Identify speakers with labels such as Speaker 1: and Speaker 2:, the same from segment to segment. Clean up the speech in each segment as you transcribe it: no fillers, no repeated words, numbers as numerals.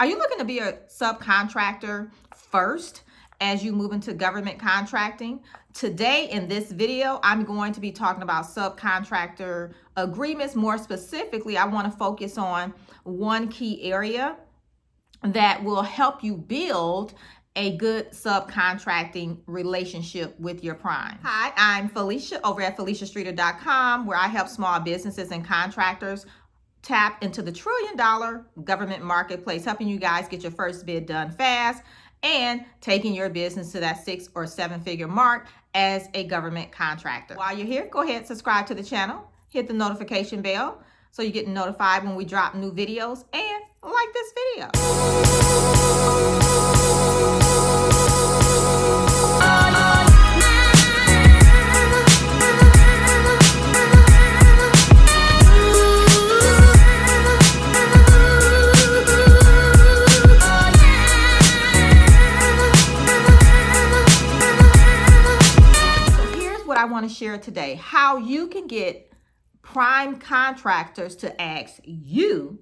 Speaker 1: Are you looking to be a subcontractor first as you move into government contracting? Today in this video, I'm going to be talking about subcontractor agreements. More specifically, I want to focus on one key area that will help you build a good subcontracting relationship with your prime. Hi, I'm Felicia over at FeliciaStreeter.com, where I help small businesses and contractors tap into the $1 trillion government marketplace, helping you guys get your first bid done fast and taking your business to that 6 or 7 figure mark as a government contractor. While you're here, go ahead, subscribe to the channel, hit the notification bell so you get notified when we drop new videos, and like this video. I want to share today how you can get prime contractors to ask you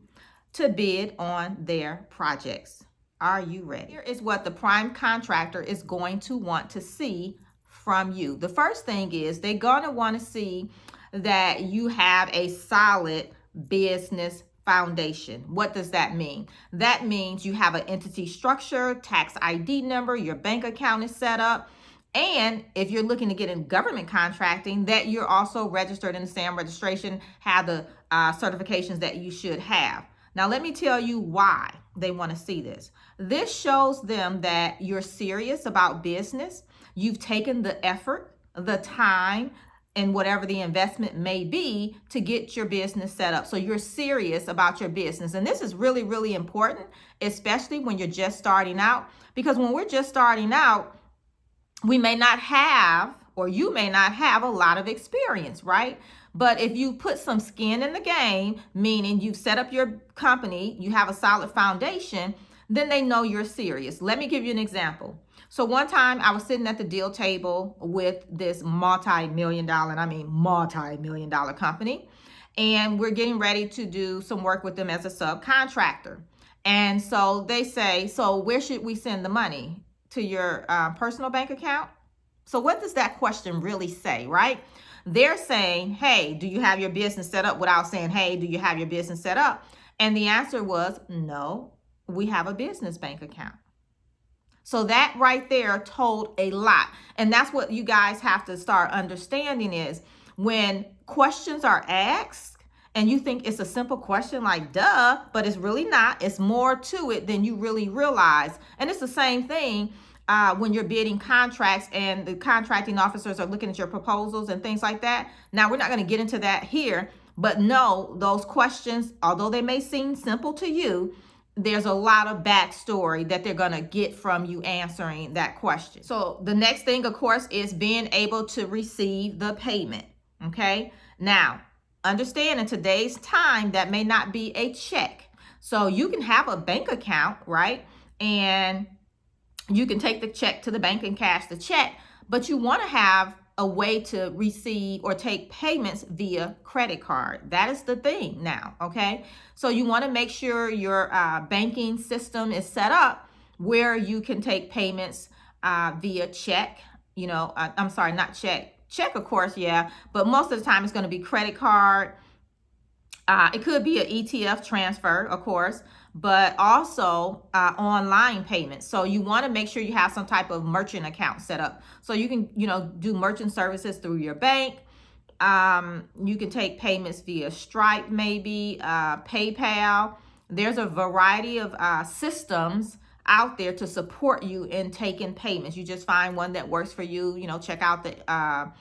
Speaker 1: to bid on their projects. Are you ready? Here is what the prime contractor is going to want to see from you. The first thing is they're going to want to see that you have a solid business foundation. What does that mean? That means you have an entity structure, tax ID number, your bank account is set up. And if you're looking to get in government contracting, that you're also registered in the SAM registration, have the certifications that you should have. Now, let me tell you why they want to see this. This shows them that you're serious about business. You've taken the effort, the time, and whatever the investment may be to get your business set up. So you're serious about your business. And this is really, really important, especially when you're just starting out. Because when we're just starting out, we may not have, or you may not have a lot of experience, right? But if you put some skin in the game, meaning you've set up your company, you have a solid foundation, then they know you're serious. Let me give you an example. So one time I was sitting at the deal table with this multi-million dollar company, and we're getting ready to do some work with them as a subcontractor. And so they say, so where should we send the money? To your personal bank account? So what does that question really say, right? They're saying, hey, do you have your business set up, without saying, hey, do you have your business set up? And the answer was, no, we have a business bank account. So that right there told a lot. And that's what you guys have to start understanding is when questions are asked, and you think it's a simple question like duh, but it's really not. It's more to it than you really realize. And it's the same thing when you're bidding contracts and the contracting officers are looking at your proposals and things like that. Now, we're not going to get into that here, but no, those questions, although they may seem simple to you, there's a lot of backstory that they're going to get from you answering that question. So the next thing, of course, is being able to receive the payment. Okay. Now, understand in today's time, that may not be a check. So you can have a bank account, right? And you can take the check to the bank and cash the check, but you want to have a way to receive or take payments via credit card. That is the thing now, okay? So you want to make sure your banking system is set up where you can take payments via check, I'm sorry, not check. Check, of course, yeah, but most of the time it's going to be credit card. It could be an ETF transfer, of course, but also online payments. So you want to make sure you have some type of merchant account set up. So you can, do merchant services through your bank. You can take payments via Stripe, maybe PayPal. There's a variety of systems out there to support you in taking payments. You just find one that works for you, check out the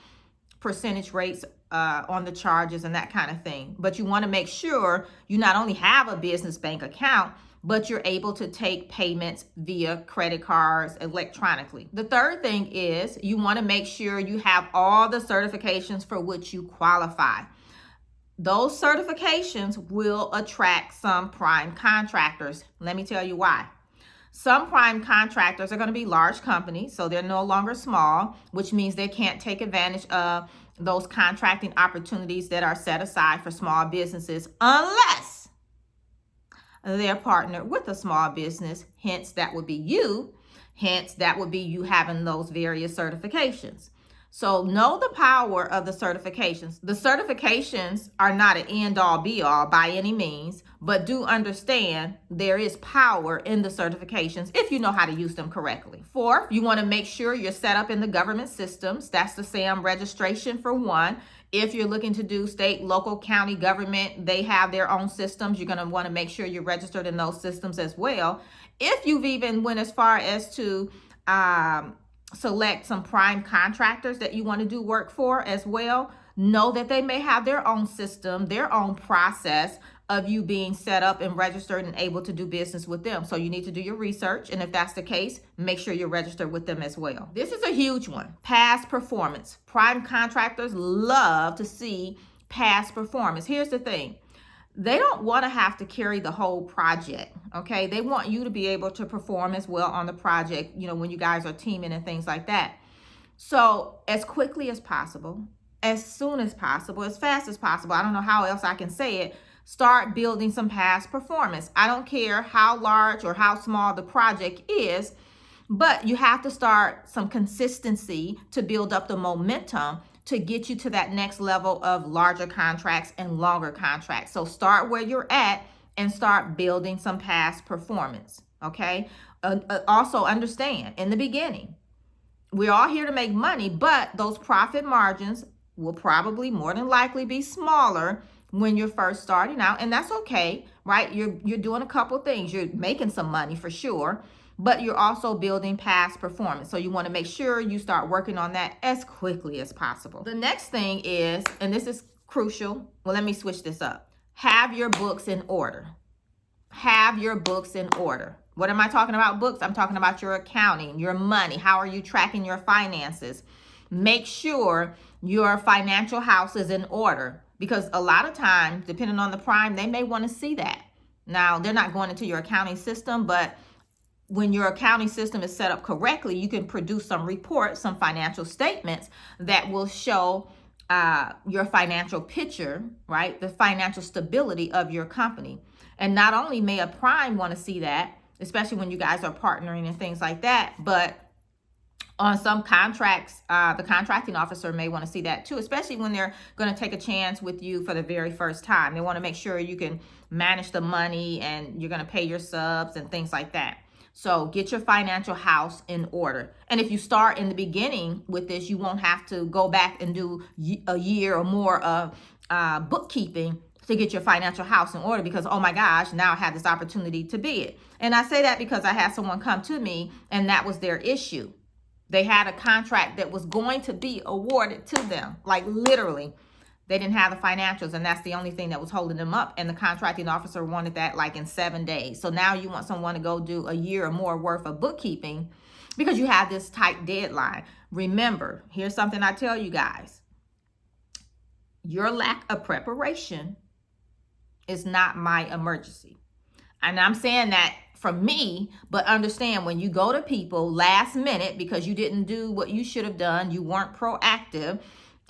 Speaker 1: percentage rates on the charges and that kind of thing. But you want to make sure you not only have a business bank account, but you're able to take payments via credit cards electronically. The third thing is you want to make sure you have all the certifications for which you qualify. Those certifications will attract some prime contractors. Let me tell you why. Some prime contractors are going to be large companies, so they're no longer small, which means they can't take advantage of those contracting opportunities that are set aside for small businesses unless they're partnered with a small business. Hence, that would be you. Hence, that would be you having those various certifications. So know the power of the certifications. The certifications are not an end all be all by any means, but do understand there is power in the certifications if you know how to use them correctly. Fourth, you want to make sure you're set up in the government systems. That's the SAM registration for one. If you're looking to do state, local, county government, they have their own systems. You're going to want to make sure you're registered in those systems as well. If you've even went as far as to select some prime contractors that you want to do work for as well, know that they may have their own system, their own process of you being set up and registered and able to do business with them. So you need to do your research. And if that's the case, make sure you're registered with them as well. This is a huge one. Past performance. Prime contractors love to see past performance. Here's the thing. They don't want to have to carry the whole project, okay? They want you to be able to perform as well on the project, when you guys are teaming and things like that. So as quickly as possible, as soon as possible, as fast as possible, I don't know how else I can say it, start building some past performance. I don't care how large or how small the project is, but you have to start some consistency to build up the momentum to get you to that next level of larger contracts and longer contracts. So start where you're at and start building some past performance, okay? Also understand, in the beginning, we're all here to make money, but those profit margins will probably more than likely be smaller when you're first starting out, and that's okay, right? You're doing a couple things. You're making some money for sure, but you're also building past performance. So you want to make sure you start working on that as quickly as possible. The next thing is, and this is crucial. Well, let me switch this up. Have your books in order. Have your books in order. What am I talking about books? I'm talking about your accounting, your money. How are you tracking your finances? Make sure your financial house is in order, because a lot of times, depending on the prime, they may want to see that. Now, they're not going into your accounting system, but when your accounting system is set up correctly, you can produce some reports, some financial statements that will show your financial picture, right? The financial stability of your company. And not only may a prime want to see that, especially when you guys are partnering and things like that, but on some contracts, the contracting officer may want to see that too, especially when they're going to take a chance with you for the very first time. They want to make sure you can manage the money and you're going to pay your subs and things like that. So get your financial house in order. And if you start in the beginning with this, you won't have to go back and do a year or more of bookkeeping to get your financial house in order, because, oh my gosh, now I have this opportunity to bid. And I say that because I had someone come to me and that was their issue. They had a contract that was going to be awarded to them, like literally. They didn't have the financials, and that's the only thing that was holding them up. And the contracting officer wanted that like in 7 days. So now you want someone to go do a year or more worth of bookkeeping because you have this tight deadline. Remember, here's something I tell you guys. Your lack of preparation is not my emergency. And I'm saying that from me, but understand, when you go to people last minute because you didn't do what you should have done, you weren't proactive,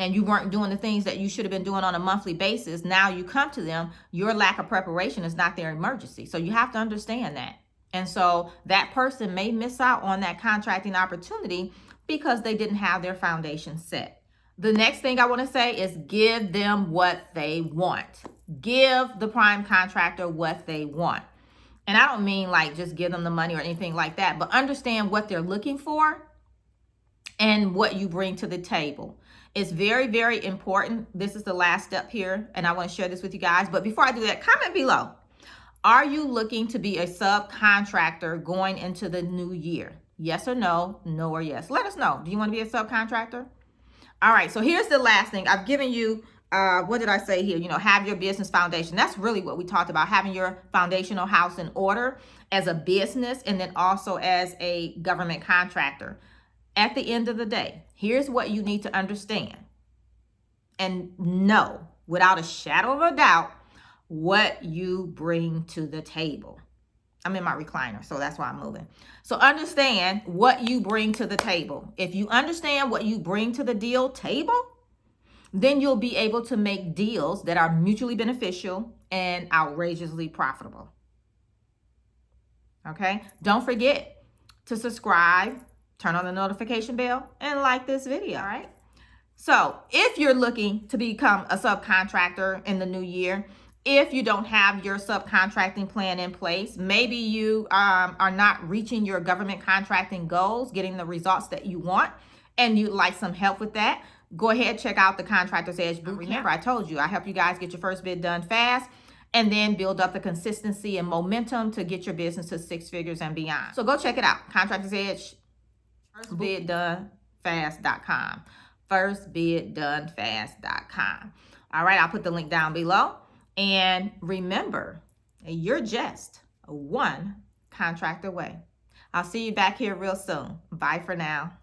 Speaker 1: and you weren't doing the things that you should have been doing on a monthly basis, now you come to them, your lack of preparation is not their emergency. So you have to understand that. And so that person may miss out on that contracting opportunity because they didn't have their foundation set. The next thing I want to say is give them what they want. Give the prime contractor what they want. And I don't mean like just give them the money or anything like that, but understand what they're looking for and what you bring to the table. It's very, very important. This is the last step here, and I want to share this with you guys. But before I do that, comment below. Are you looking to be a subcontractor going into the new year? Yes or no? No or yes? Let us know. Do you want to be a subcontractor? All right, so here's the last thing. I've given you, what did I say here? Have your business foundation. That's really what we talked about, having your foundational house in order as a business and then also as a government contractor. At the end of the day, here's what you need to understand and know without a shadow of a doubt what you bring to the table. I'm in my recliner, so that's why I'm moving. So understand what you bring to the table. If you understand what you bring to the deal table, then you'll be able to make deals that are mutually beneficial and outrageously profitable. Okay? Don't forget to subscribe, turn on the notification bell, and like this video, all right? So if you're looking to become a subcontractor in the new year, if you don't have your subcontracting plan in place, maybe you are not reaching your government contracting goals, getting the results that you want, and you'd like some help with that, go ahead, check out the Contractors Edge Bootcamp. Remember, I told you, I help you guys get your first bid done fast and then build up the consistency and momentum to get your business to 6 figures and beyond. So go check it out, Contractors Edge, firstbiddonefast.com. firstbiddonefast.com. All right, I'll put the link down below. And remember, you're just one contract away. I'll see you back here real soon. Bye for now.